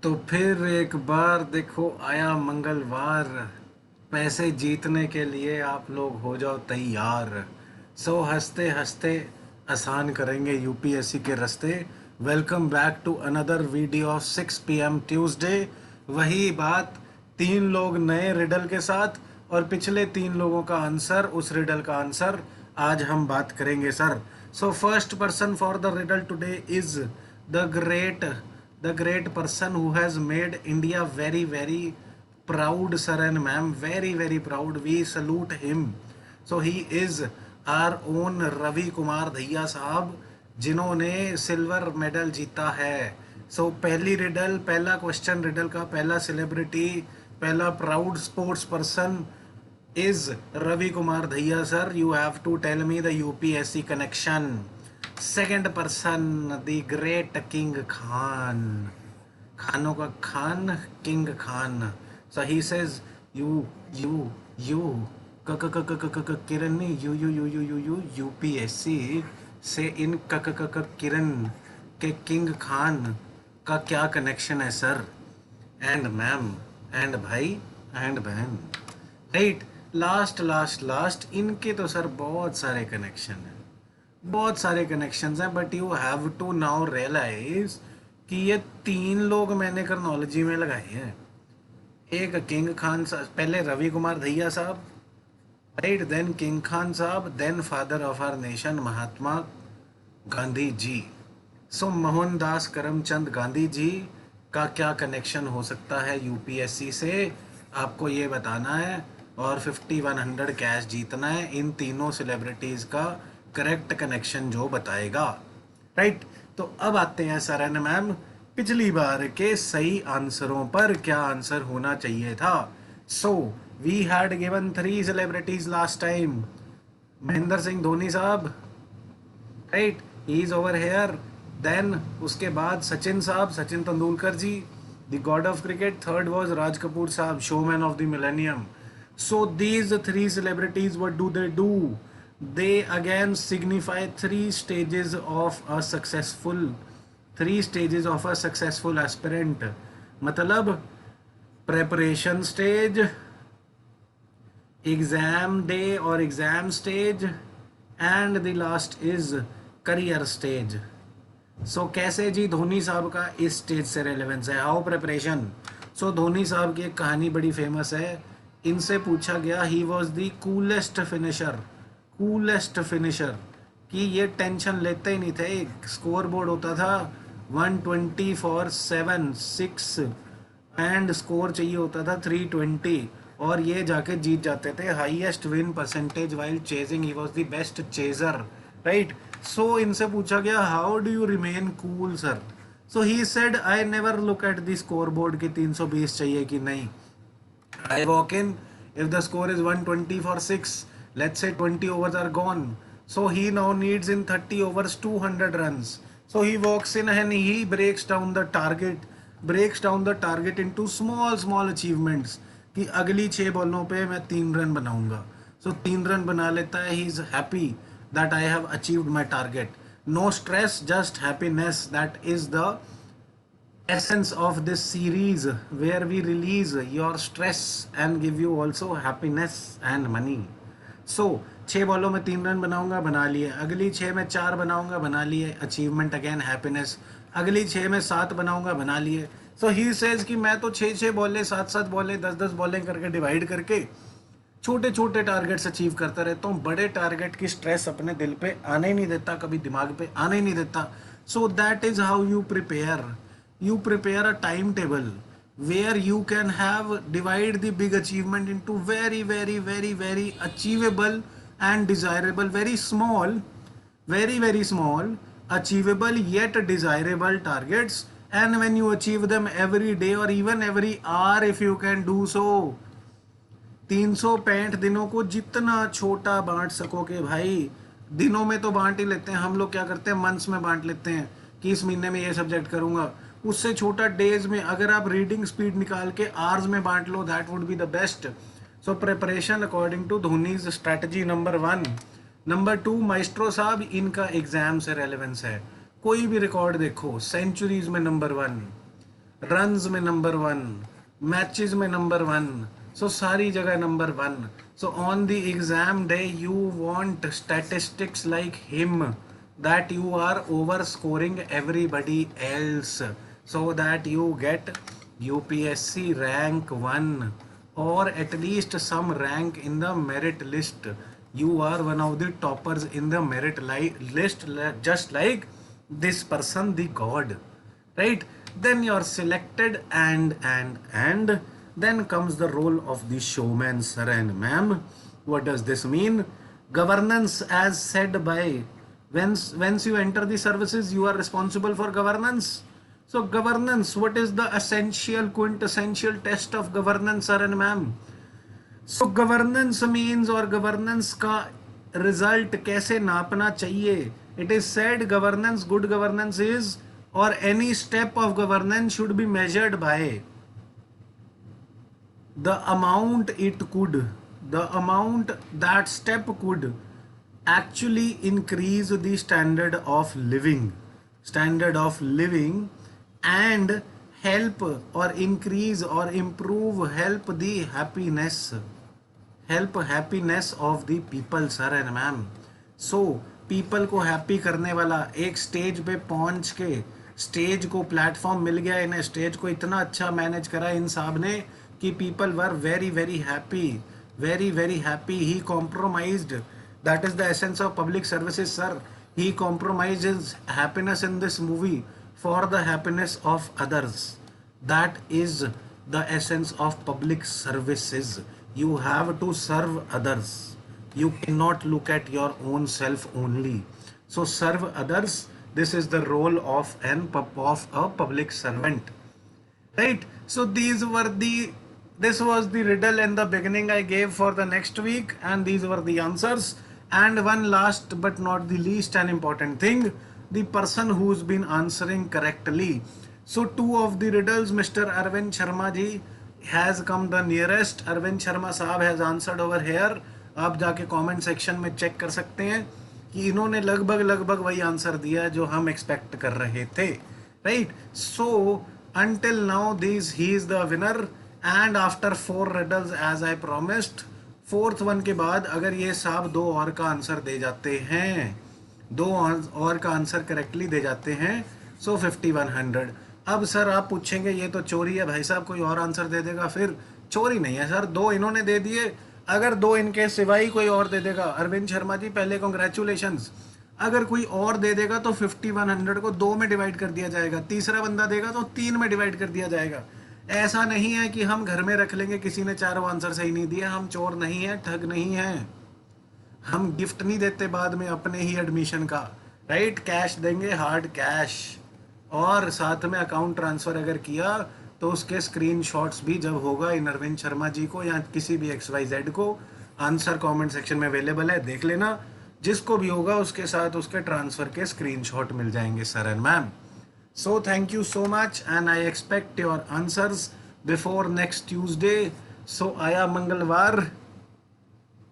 तो फिर एक बार देखो आया मंगलवार। पैसे जीतने के लिए आप लोग हो जाओ तैयार। सो हंसते हंसते आसान करेंगे यूपीएससी के रास्ते। Welcome back to another video of 6 PM Tuesday. वही बात, तीन लोग नए रिडल के साथ और पिछले तीन लोगों का आंसर, उस रिडल का आंसर आज हम बात करेंगे sir. So first person for the riddle today is the great the great person who has made India very very proud, sir and ma'am, very very proud. We salute him. So he is our own Ravi Kumar Dhaiya साहब, जिन्होंने silver medal जीता है। सो पहली riddle, पहला question riddle का, पहला celebrity, पहला proud sports person is Ravi Kumar Dhaiya sir. You have to tell me the UPSC connection. Second person, the great King Khan. खानों का Khan, King Khan. So he says you Kiran you UPSC से इन किरण के king Khan का क्या connection है sir and ma'am and भाई and बहन, right. Last last last इनके तो सर बहुत सारे कनेक्शन हैं, बहुत सारे कनेक्शंस हैं, but you have to now realise कि ये तीन लोग मैंने कर्नोलॉजी में लगाए हैं। एक किंग खान साहब, पहले रवि कुमार धैया साहब, राइट, देन किंग खान साहब, then father of our nation Mahatma Gandhi ji. So Mohandas Karamchand Gandhi ji का क्या कनेक्शन हो सकता है यूपीएससी से, आपको ये बताना है और 5100 कैश जीतना है। इन तीनों सेलिब्रिटीज़ का करेक्ट कनेक्शन जो बताएगा, राइट। तो अब आते हैं सर एंड मैम पिछली बार के सही आंसरों पर, क्या आंसर होना चाहिए था। So we had given 3 celebrities last time. Mahendra Singh Dhoni साहब, right, he is over here. Then उसके बाद सचिन साहब, Sachin Tendulkar ji, the god of cricket. Third was Raj Kapoor साहब, showman of the millennium. So these 3 celebrities, what do they do? They again signify 3 stages of a successful, 3 stages of a successful aspirant. मतलब preparation stage, exam day और exam stage, and the last is career stage. So कैसे जी धोनी साहब का इस stage से relevance है, how preparation. सो धोनी साहब की एक कहानी बड़ी फेमस है। इनसे पूछा गया, he was the coolest finisher, coolest finisher, कि ये टेंशन लेते ही नहीं थे। स्कोर बोर्ड होता था 120 फॉर 7 6 एंड स्कोर चाहिए होता था 320, और ये जाके जीत जाते थे। Highest win percentage while chasing, he was the best chaser, right. So इनसे पूछा गया, how do you remain cool sir. So he said, I never look at the score board की 320 चाहिए कि नहीं। I walk in, if the score is 120 for 6, let's say 20 overs are gone. So he now needs in 30 overs 200 runs. So he walks in and he breaks down the target into small achievements. कि अगली 6 बॉलों पे मैं 3 run बनाऊंगा। So 3 run बना लेता है, he is happy that I have achieved my target. No stress, just happiness. That is the essence of this series, where we release your stress and give you also happiness and money. So 6 बॉलों में 3 run बनाऊंगा, बना लिए। अगली 6 में 4 बनाऊंगा, बना लिए, अचीवमेंट अगेन हैप्पीनेस। अगली 6 में 7 बनाऊंगा, बना लिए। सो ही सेज कि मैं तो 6 बॉलें, 7 बॉलें, 10 बॉलें करके डिवाइड करके छोटे छोटे टारगेट्स अचीव करता रहता हूँ। बड़े टारगेट की स्ट्रेस अपने दिल पे आने ही नहीं देता, कभी दिमाग पे आने ही नहीं देता। So that is how you prepare, you prepare a timetable where you can have divide the big achievement into very achievable and desirable, very small achievable yet desirable targets, and when you achieve them every day or even every hour, if you can do so, 365 दिनों को जितना छोटा बांट सकोगे भाई। दिनों में तो बांट ही लेते हैं हम लोग, क्या करते हैं मंथ्स में बांट लेते हैं कि इस महीने में ये सब्जेक्ट करूंगा। उससे छोटा डेज में, अगर आप रीडिंग स्पीड निकाल के आवर्स में बांट लो, that would be the best. So preparation according to Dhoni's strategy number 1। Number 2, maestro साहब, इनका एग्जाम से रेलेवेंस है। कोई भी रिकॉर्ड देखो, सेंचुरीज में नंबर 1, रन्स में नंबर 1, मैचेस में नंबर 1, सो सारी जगह number 1. So on the exam day you want statistics like him, that you are over scoring everybody else, so that you get UPSC rank 1 or at least some rank in the merit list. You are one of the toppers in the merit list, just like this person, the god, right? Then you're selected, and then comes the role of the showman, sir and ma'am. What does this mean? Governance, as said by, once you enter the services, you are responsible for governance. So governance, what is the essential quintessential test of governance, sir and ma'am? So governance means, और governance का result कैसे नापना चाहिए? It is said governance, good governance is, or any step of governance should be measured by the amount that step could actually increase the standard of living and help or increase or improve, help happiness of the people, sir and ma'am. So people को happy करने वाला, एक stage पे पहुंच के, stage को platform मिल गया इन्हें, स्टेज को इतना अच्छा मैनेज करा इन साहब ने कि people were very very happy, very very happy. He compromised, that is the essence of public services, sir. He compromises happiness in this movie for the happiness of others. That is the essence of public services. You have to serve others. You cannot look at your own self only. So serve others. This is the role of a public servant, right? So this was the riddle in the beginning I gave for the next week, and these were the answers. And one last but not the least an important thing, the person who's been answering correctly. So two of the riddles, Mr. Arvind Sharma ji has come the nearest. Arvind Sharma साहब has answered over here. आप जाके comment section में check कर सकते हैं कि इन्होंने लगभग वही आंसर दिया जो हम एक्सपेक्ट कर रहे थे, right? So until now he is the winner, and after 4 riddles as I promised, 4th one के बाद अगर ये साहब 2 और का आंसर दे जाते हैं, 2 और का आंसर करेक्टली दे जाते हैं, सो 5100. अब सर आप पूछेंगे ये तो चोरी है भाई साहब, कोई और आंसर दे देगा. फिर चोरी नहीं है सर, 2 इन्होंने दे दिए, अगर 2 इनके सिवाय कोई और दे देगा, अरविंद शर्मा जी पहले कॉन्ग्रेचुलेशंस. अगर कोई और दे देगा तो 5100 को 2 में डिवाइड कर दिया जाएगा, तीसरा बंदा देगा तो 3 में डिवाइड कर दिया जाएगा. ऐसा नहीं है कि हम घर में रख लेंगे, किसी ने चारों आंसर सही नहीं दिया. हम चोर नहीं है, ठग नहीं है, हम गिफ्ट नहीं देते बाद में अपने ही एडमिशन का, राइट? कैश देंगे, हार्ड कैश, और साथ में अकाउंट ट्रांसफ़र अगर किया तो उसके स्क्रीनशॉट्स भी जब होगा इन अरविंद शर्मा जी को या किसी भी XYZ को, आंसर कमेंट सेक्शन में अवेलेबल है, देख लेना. जिसको भी होगा उसके साथ उसके ट्रांसफ़र के स्क्रीनशॉट मिल जाएंगे, sir and ma'am. So thank you so much, and I expect your answers before next Tuesday. So आया मंगलवार,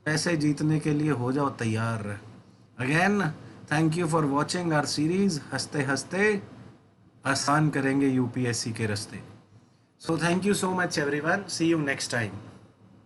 पैसे जीतने के लिए हो जाओ तैयार. Again thank you for watching our series. हंसते हंसते आसान करेंगे UPSC के रास्ते. So thank you so much everyone. See you next time.